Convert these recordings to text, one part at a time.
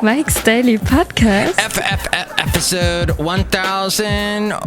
Mike's Daily Podcast. Episode 1202.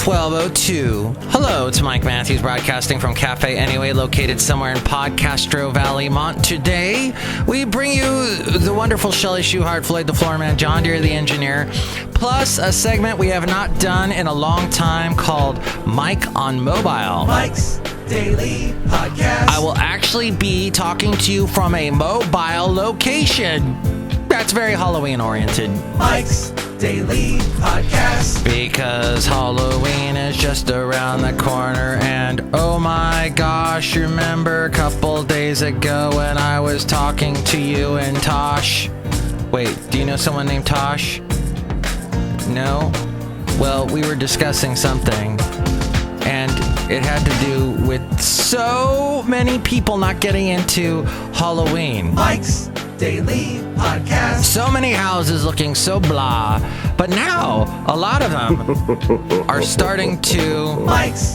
1202. Hello, it's Mike Matthews broadcasting from Cafe Anyway, located somewhere in Podcastro Valley, Mont. Today, we bring you the wonderful Chely Shoehart, Floyd the Floorman, John Deere the Engineer, plus a segment we have not done in a long time called Mike on Mobile. Mike's Daily Podcast. I will actually be talking to you from a mobile location. That's very Halloween oriented. Mike's Daily Podcast. Because Halloween is just around the corner, and oh my gosh, remember a couple days ago when I was talking to you and Tosh? Wait, do you know someone named Tosh? No? Well, we were discussing something, and it had to do with so many people not getting into Halloween. Mike's Daily Podcast. So many houses looking so blah, but now a lot of them are starting to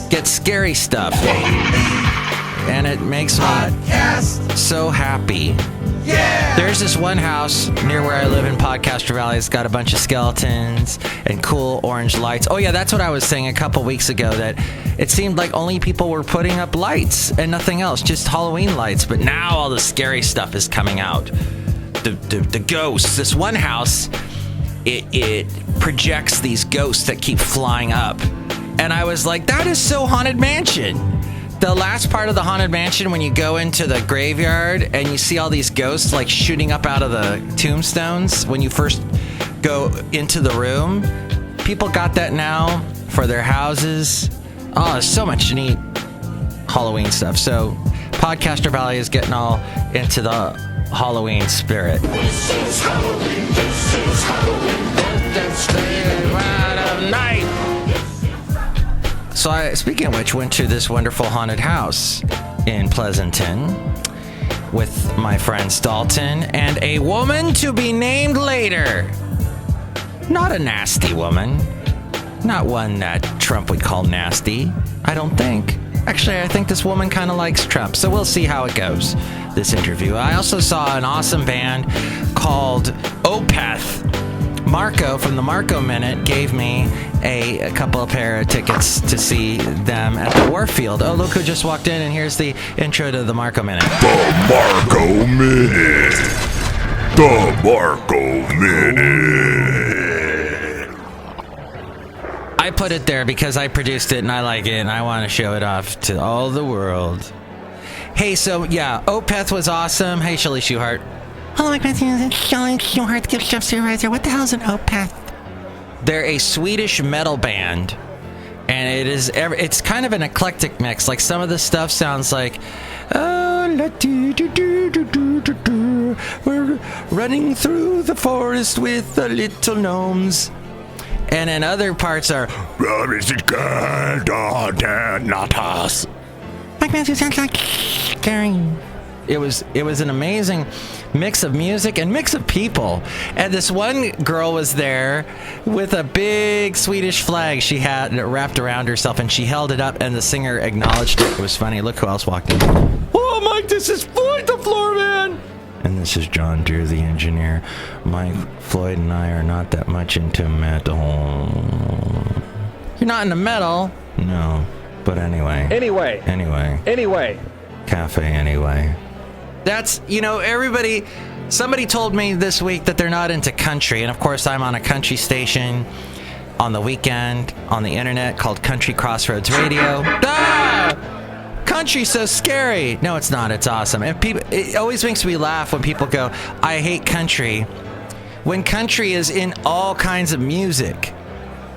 get scary stuff, and it makes me so happy. Yeah! There's this one house near where I live in Podcaster Valley. It's got a bunch of skeletons and cool orange lights. Oh yeah, that's what I was saying a couple weeks ago, that it seemed like only people were putting up lights and nothing else, just Halloween lights. But now all the scary stuff is coming out. The ghosts. This one house, it projects these ghosts that keep flying up. And I was like, that is so Haunted Mansion. The last part of the Haunted Mansion, when you go into the graveyard and you see all these ghosts like shooting up out of the tombstones when you first go into the room, people got that now for their houses. Oh, there's so much neat Halloween stuff. So Podcaster Valley is getting all into the Halloween spirit. This is Halloween, this is Halloween. That's the ride of night. So I, speaking of which, went to this wonderful haunted house in Pleasanton with my friends Dalton and a woman to be named later. Not a nasty woman. Not one that Trump would call nasty, I don't think. Actually, I think this woman kind of likes Trump, so we'll see how it goes, this interview. I also saw an awesome band called Opeth. Marco from the Marco Minute gave me a couple of pair of tickets to see them at the Warfield. Oh, look who just walked in, and here's the intro to the Marco Minute. The Marco Minute. The Marco Minute. I put it there because I produced it and I like it and I want to show it off to all the world. Hey, so yeah, Opeth was awesome. Hey, Chely Shoehart. Hello, Mike Matthews. It's Chely Shoehart, the gift shop supervisor. What the hell is an Opeth? They're a Swedish metal band, and it's kind of an eclectic mix. Like, some of the stuff sounds like, we're running through the forest with the little gnomes. And then other parts are, not us. Mike Matthews sounds like Gary. It was an amazing mix of music and mix of people. And this one girl was there with a big Swedish flag she had wrapped around herself, and she held it up, and the singer acknowledged it. It was funny. Look who else walked in. Oh, Mike, this is Floyd the Floorman. And this is John Deere the Engineer. Mike, Floyd and I are not that much into metal. You're not into metal? No. But anyway. Anyway. Cafe Anyway. That's, somebody told me this week that they're not into country. And of course, I'm on a country station on the weekend on the internet called Country Crossroads Radio. Country's so scary. No, it's not. It's awesome. And it always makes me laugh when people go, I hate country. When country is in all kinds of music.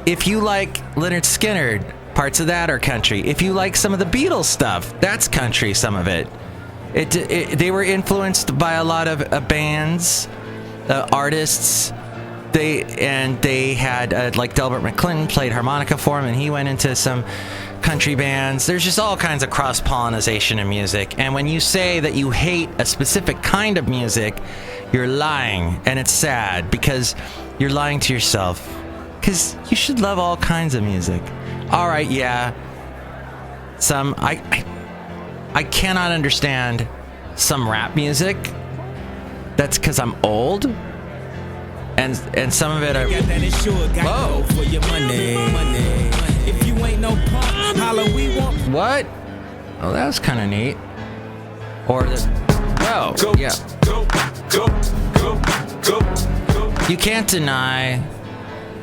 If you like Lynyrd Skynyrd, parts of that are country. If you like some of the Beatles stuff, that's country, some of it. They were influenced by a lot of bands, artists. They had like Delbert McClinton played harmonica for him, and he went into some country bands. There's just all kinds of cross-pollination in music. And when you say that you hate a specific kind of music, you're lying, and it's sad because you're lying to yourself. Because you should love all kinds of music. All right, yeah. I cannot understand some rap music. That's because I'm old. And some of it I... Whoa. What? Oh, that was kind of neat. Or the... Oh, yeah. You can't deny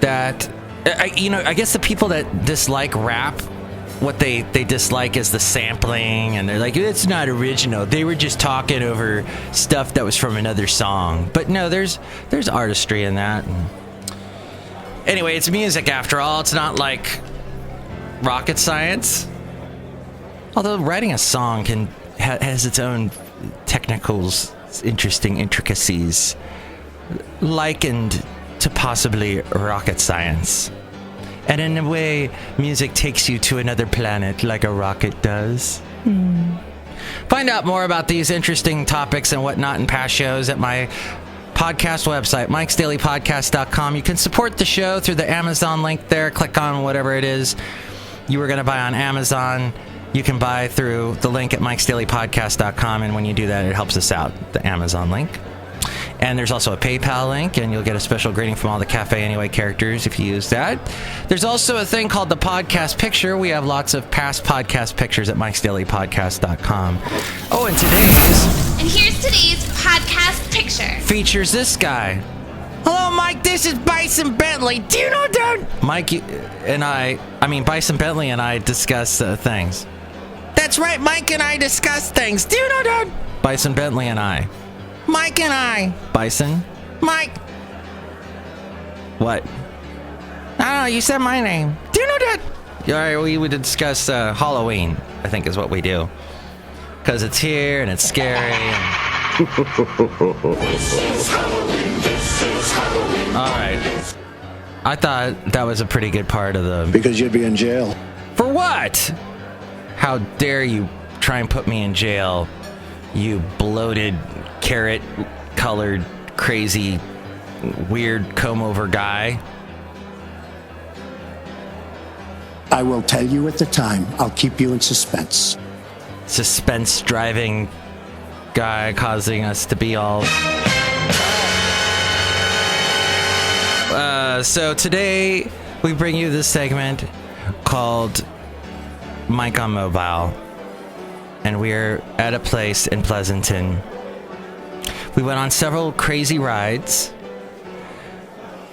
that... I guess the people that dislike rap, what they dislike is the sampling, and they're like, it's not original. They were just talking over stuff that was from another song. But no, there's artistry in that. Anyway, it's music after all. It's not like rocket science. Although writing a song has its own technicals, interesting intricacies, likened to possibly rocket science. And in a way, music takes you to another planet like a rocket does. Find out more about these interesting topics and whatnot in past shows at my podcast website, mikesdailypodcast.com. You can support the show through the Amazon link there. Click on whatever it is you were going to buy on Amazon. You can buy through the link at mikesdailypodcast.com, and when you do that, it helps us out, the Amazon link. And there's also a PayPal link, and you'll get a special greeting from all the Cafe Anyway characters if you use that. There's also a thing called the podcast picture. We have lots of past podcast pictures at mikesdailypodcast.com. Oh, and here's today's podcast picture. Features this guy. Hello, Mike. This is Bison Bentley. Do you know that? Bison Bentley and I discuss things. That's right. Mike and I discuss things. Do you know that? Bison Bentley and I. Mike and I. Bison. Mike. What? I don't know. You said my name. Do you know that? All right, we would discuss Halloween, I think is what we do. Because it's here and it's scary. All right. I thought that was a pretty good part of the... Because you'd be in jail. For what? How dare you try and put me in jail, you bloated, carrot-colored, crazy, weird comb-over guy. I will tell you at the time. I'll keep you in suspense. Suspense-driving guy causing us to be all... So today, we bring you this segment called Mike on Mobile. And we're at a place in Pleasanton. We went on several crazy rides.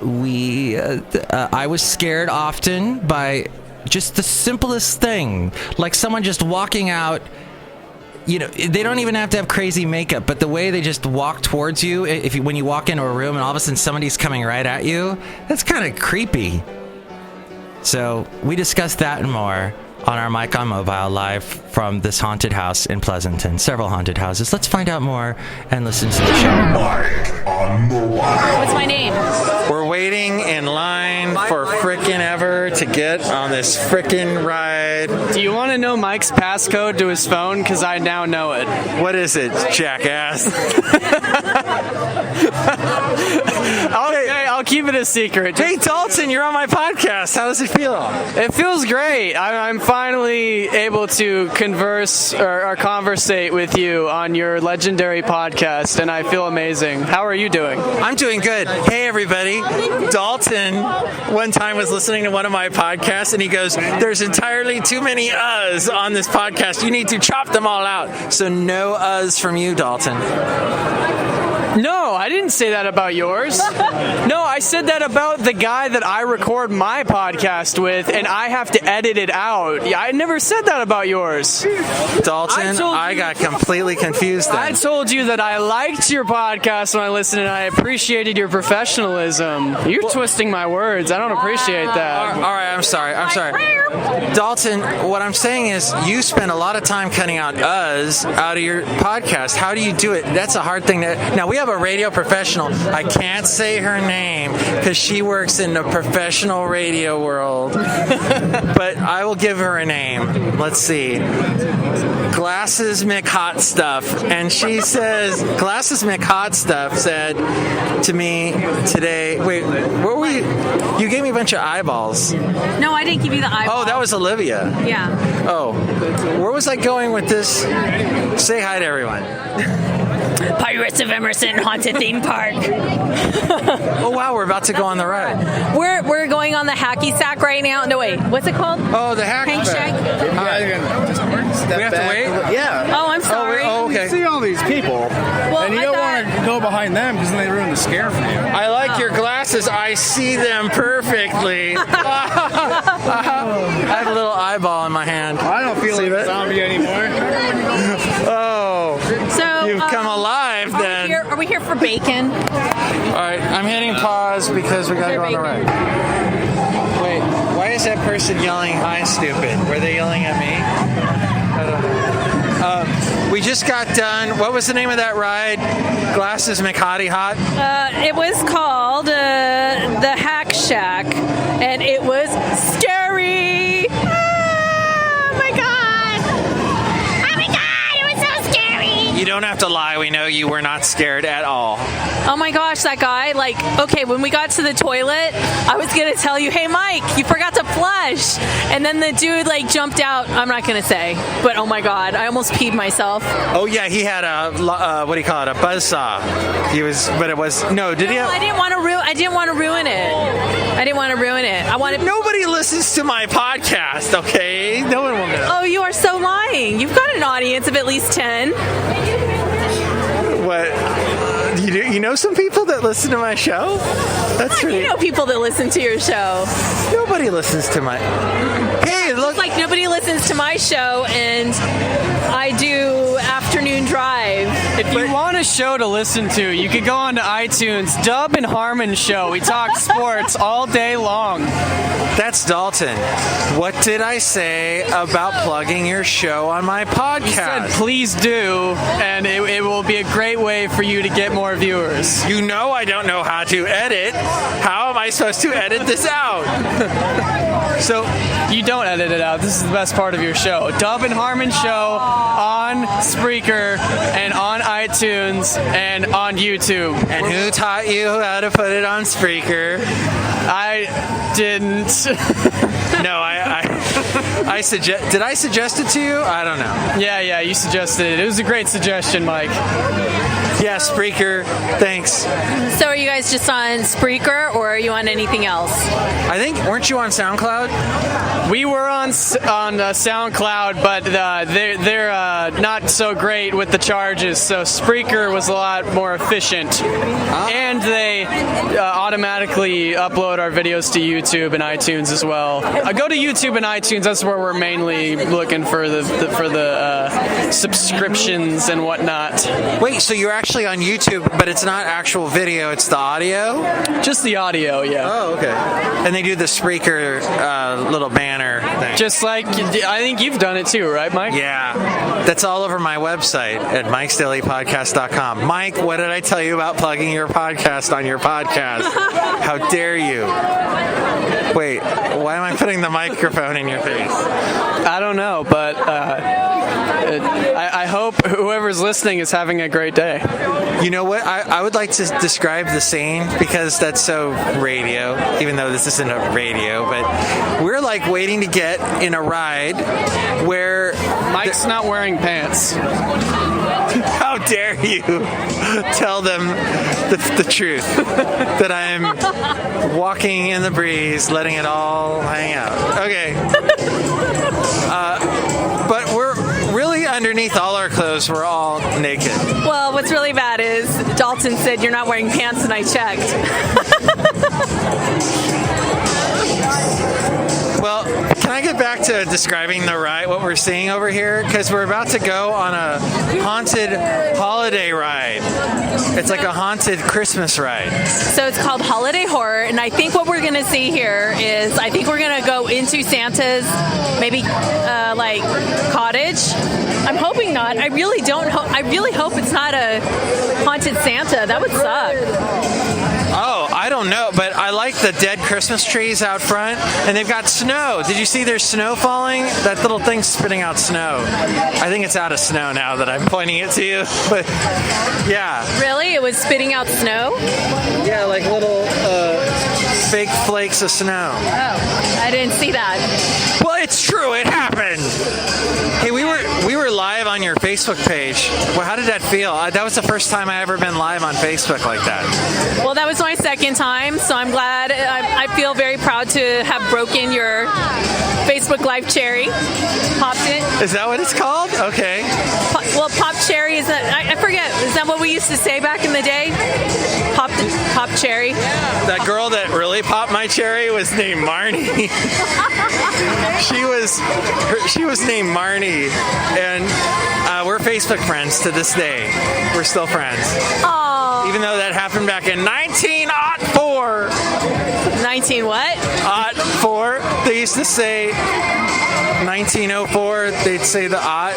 I was scared often by just the simplest thing. Like someone just walking out. You know, they don't even have to have crazy makeup, but the way they just walk towards you, when you walk into a room and all of a sudden somebody's coming right at you, that's kind of creepy. So we discussed that and more on our Mike on Mobile live from this haunted house in Pleasanton. Several haunted houses. Let's find out more and listen to the show. Mike on Mobile. What's my name? We're waiting in line for frickin' ever to get on this frickin' ride. Do you want to know Mike's passcode to his phone? Because I now know it. What is it, jackass? I'll keep it a secret. Hey, Dalton, you're on my podcast. How does it feel? It feels great. I'm finally able to converse or conversate with you on your legendary podcast, and I feel amazing. How are you doing? I'm doing good. Hey, everybody. Dalton one time was listening to one of my podcasts, and he goes, there's entirely too many uhs on this podcast. You need to chop them all out. So no uhs from you, Dalton. No, I didn't say that about yours. No, I said that about the guy that I record my podcast with, and I have to edit it out. I never said that about yours. Dalton, I got completely confused then. I told you that I liked your podcast when I listened, and I appreciated your professionalism. You're twisting my words. I don't appreciate that. All right, I'm sorry. Dalton, what I'm saying is you spend a lot of time cutting out uhs out of your podcast. How do you do it? That's a hard thing. Now, we have a radio professional. I can't say her name because she works in the professional radio world. But I will give her a name. Let's see. Glasses McHot Stuff. And she says, Glasses McHot Stuff said to me today, wait, what were we? You gave me a bunch of eyeballs. No, I didn't give you the eyeball. Oh, that was Olivia. Yeah. Oh, where was I going with this? Say hi to everyone. Pirates of Emerson Haunted Theme Park. Oh wow, we're about to go on the ride. We're going on the hacky sack right now. No wait, what's it called? Oh, the hacky Hank sack. We have to wait? Yeah. Oh, I'm sorry. Oh, okay. You see all these people, and you don't want to go behind them because then they ruin the scare for you. I like your glasses. I see them perfectly. I have a little eyeball in my hand. I don't feel like a zombie anymore. Oh. So You've come alive then. Are we here for bacon? All right, I'm hitting pause because we got to go on the ride. Wait, why is that person yelling, "Hi, stupid"? Were they yelling at me? I don't know. We just got done. What was the name of that ride? Glasses McHottie Hot? It was called the Hack Shack, and it was scary. Oh my god! Oh my god! It was so scary. You don't have to lie. We know you were not scared at all. Oh my gosh, that guy, okay, when we got to the toilet, I was going to tell you, hey, Mike, you forgot to flush. And then the dude, jumped out. I'm not going to say, but oh my God, I almost peed myself. Oh, yeah, he had a, what do you call it, a buzzsaw. He was, but it was, no, did he have? I didn't want to ruin it. I didn't want to ruin it. I wanted. Nobody listens to my podcast, okay? No one will know. Oh, you are so lying. You've got an audience of at least 10. What? You know some people that listen to my show? That's pretty. You know people that listen to your show. Nobody listens to my. Hey, look. It's like nobody listens to my show, and I do afternoon drive. If you want a show to listen to, you could go on to iTunes, Dub and Harmon Show. We talk sports all day long. That's Dalton. What did I say about plugging your show on my podcast? You said please do, and it will be a great way for you to get more viewers. You know I don't know how to edit. How am I supposed to edit this out? So you don't edit it out. This is the best part of your show. Dub and Harmon Show on Spreaker and on iTunes and on YouTube. And who taught you how to put it on Spreaker? I didn't. No, I suggest. Did I suggest it to you? I don't know. Yeah, you suggested it. It was a great suggestion, Mike. Yeah, Spreaker. Thanks. So are you guys just on Spreaker, or are you on anything else? I think, weren't you on SoundCloud? We were on SoundCloud, but they're not so great with the charges, so Spreaker was a lot more efficient. And they automatically upload our videos to YouTube and iTunes as well. Go to YouTube and iTunes. That's where we're mainly looking for the subscriptions and whatnot. Wait, so you're actually on YouTube, but it's not actual video, it's the audio? Just the audio, yeah. Oh, okay. And they do the Spreaker little banner thing. Just like, I think you've done it too, right, Mike? Yeah. That's all over my website at mikesdailypodcast.com. Mike, what did I tell you about plugging your podcast on your podcast? How dare you? Wait, why am I putting the microphone in your face? I don't know, but I hope whoever's listening is having a great day. You know what? I would like to describe the scene because that's so radio, even though this isn't a radio, but we're like waiting to get in a ride where Mike's not wearing pants. How dare you tell them the truth that I am walking in the breeze, letting it all hang out. Okay. But we're really underneath all our clothes. We're all naked. Well, what's really bad is Dalton said you're not wearing pants, and I checked. Well, can I get back to describing the ride, what we're seeing over here? Because we're about to go on a haunted holiday ride. It's like a haunted Christmas ride. So it's called Holiday Horror, and I think what we're going to see here is I think we're going to go into Santa's maybe cottage. I'm hoping not. I really don't. I really hope it's not a haunted Santa. That would suck. Oh, I don't know, but I like the dead Christmas trees out front, and they've got snow. Did you see there's snow falling? That little thing's spitting out snow. I think it's out of snow now that I'm pointing it to you, but yeah. Really? It was spitting out snow? Yeah, like little fake flakes of snow. Oh, I didn't see that. Well, it's true. It happened. Hey, we were live on your Facebook page. Well, how did that feel? That was the first time I ever been live on Facebook like that. Well, that was my second time, so I'm glad. I feel very proud to have broken your Facebook Live cherry. Popped it. Is that what it's called? Okay. Well, pop cherry is that? I forget. Is that what we used to say back in the day? Pop cherry. That girl that really popped my cherry was named Marnie. She was named Marnie, and we're Facebook friends to this day. We're still friends. Aww. Even though that happened back in 1904. 19 what? 04. They used to say 1904. They'd say the aught,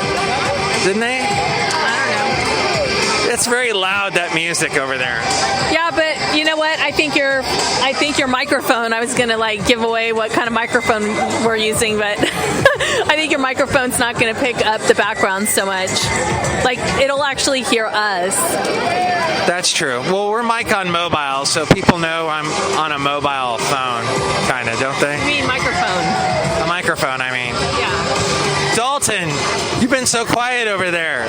didn't they? I don't know. It's very loud, that music over there. Yeah, but you know what? I think your microphone. I was gonna give away what kind of microphone we're using, but I think your microphone's not gonna pick up the background so much. It'll actually hear us. That's true. Well, we're mic on mobile, so people know I'm on a mobile phone, kind of, don't they? You mean microphone? A microphone, I mean. Yeah. Dalton, you've been so quiet over there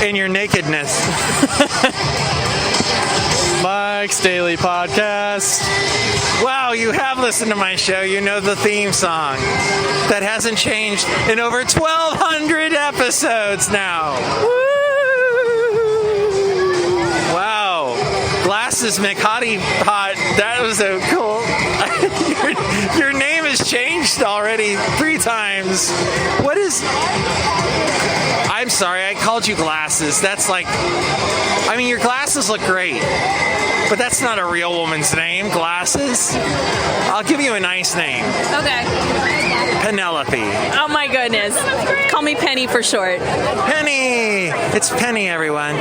in your nakedness. Mike's Daily Podcast. Wow, you have listened to my show. You know the theme song. That hasn't changed in over 1,200 episodes now. Wow. Glasses McHottie Hot. That was so cool. Your name has changed already 3 times. What is... I'm sorry, I called you Glasses. That's your glasses look great. But that's not a real woman's name, Glasses. I'll give you a nice name. Okay. Penelope. Oh my goodness. Call me Penny for short. Penny! It's Penny, everyone.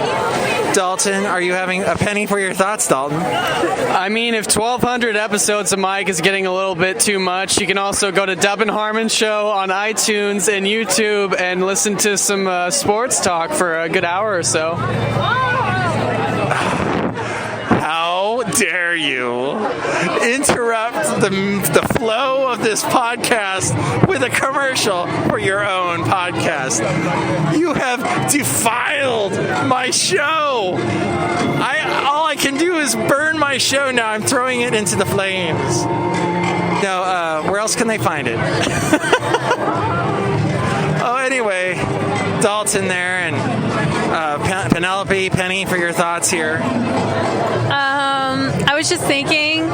Dalton, are you having a penny for your thoughts, Dalton? I mean, if 1,200 episodes of Mike is getting a little bit too much, you can also go to Dub and Harmon Show on iTunes and YouTube and listen to some sports talk for a good hour or so. How dare you interrupt the flow of this podcast with a commercial for your own podcast? You have defiled my show. All I can do is burn my show now. I'm throwing it into the flames. No, where else can they find it? Oh, anyway, Dalton there and Penelope, Penny, for your thoughts here. I was just thinking,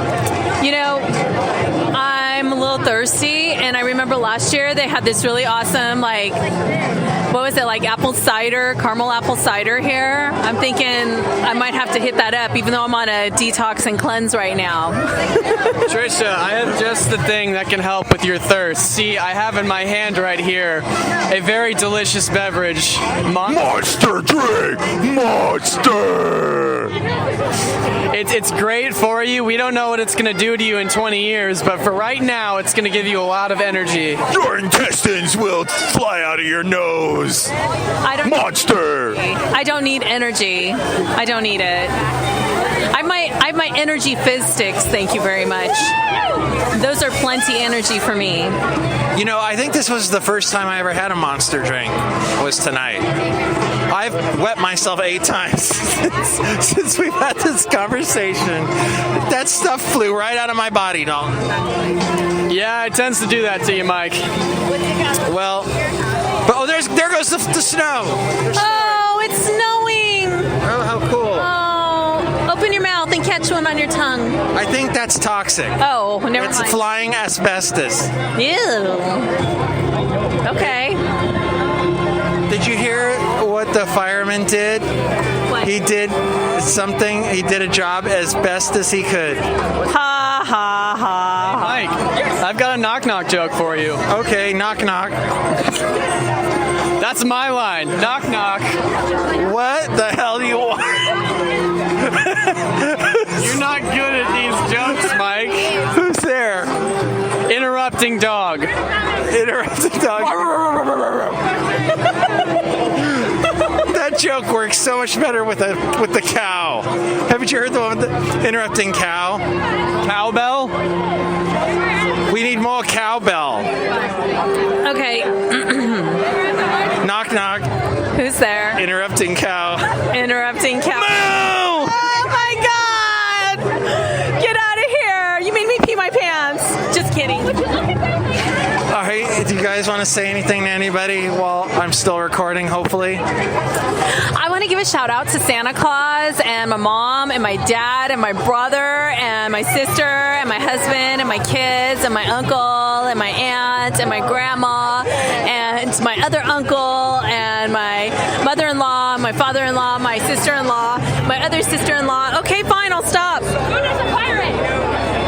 I'm a little thirsty, and I remember last year they had this really awesome, what was it, apple cider, caramel apple cider here. I'm thinking I might have to hit that up, even though I'm on a detox and cleanse right now. Trisha, I have just the thing that can help with your thirst. See, I have in my hand right here a very delicious beverage. Monster drink! Monster! It's great for you. We don't know what it's going to do to you in 20 years, but for right now, it's going to give you a lot of energy. Your intestines will fly out of your nose! Monster! I don't need energy. I don't need it. I have my energy fizz sticks, thank you very much. Those are plenty energy for me. I think this was the first time I ever had a Monster drink, was tonight. I've wet myself 8 times since we've had this conversation. That stuff flew right out of my body, Dalton. Yeah, it tends to do that to you, Mike. Well, there goes the snow. Oh, it's snowing. Oh, how cool. Oh, open your mouth and catch one on your tongue. I think that's toxic. Oh, never mind. It's flying asbestos. Ew. Okay. Did you hear what the fireman did? What? He did something. He did a job as best as he could. Ha, ha, ha. Mike, I've got a knock-knock joke for you. Okay, knock, knock. That's my line. Knock, knock. What the hell do you want? You're not good at these jokes, Mike. Who's there? Interrupting dog. Interrupting dog. That joke joke works so much better with the cow. Haven't you heard the one with the interrupting cow? Cowbell? We need more cowbell. Okay. Knock, knock. Who's there? Interrupting cow. Interrupting cow. Moo! Oh my God! Get out of here! You made me pee my pants. Just kidding. All right, do you guys want to say anything to anybody while I'm still recording, hopefully? I want to give a shout out to Santa Claus and my mom and my dad and my brother and my sister and my husband and my kids and my uncle and my aunt and my grandma and my other uncle and my mother-in-law, my father-in-law, my sister-in-law, my other sister-in-law. Okay, fine, I'll stop.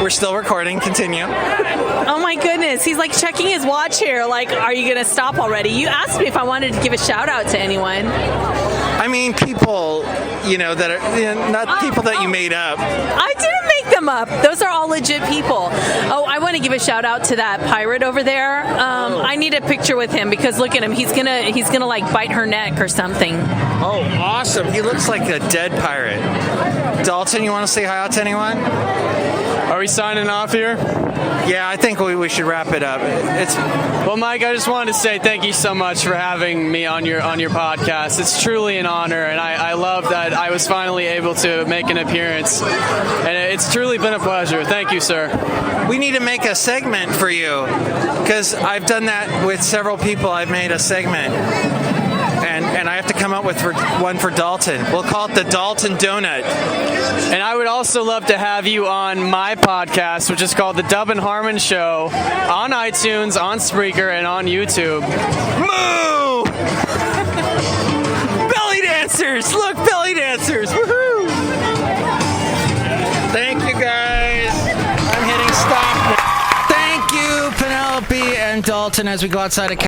We're still recording. Continue. Oh my goodness, he's like checking his watch here. Like, are you going to stop already? You asked me if I wanted to give a shout out to anyone. I mean, people, that are not people that you made up. I didn't make them up. Those are all legit people. Oh, I want to give a shout out to that pirate over there. I need a picture with him because look at him. He's gonna like bite her neck or something. Oh, awesome. He looks like a dead pirate. Dalton, you want to say hi out to anyone? Are we signing off here? Yeah, I think we should wrap it up. Well, Mike, I just wanted to say thank you so much for having me on your podcast. It's truly an honor, and I love that I was finally able to make an appearance. And it's truly been a pleasure. Thank you, sir. We need to make a segment for you, because I've done that with several people. I've made a segment. And I have to come up with one for Dalton. We'll call it the Dalton Donut. And I would also love to have you on my podcast, which is called The Dub and Harmon Show, on iTunes, on Spreaker, and on YouTube. Moo! Belly dancers! Look, belly dancers! Woohoo! Thank you, guys. I'm hitting stop now. Thank you, Penelope and Dalton, as we go outside of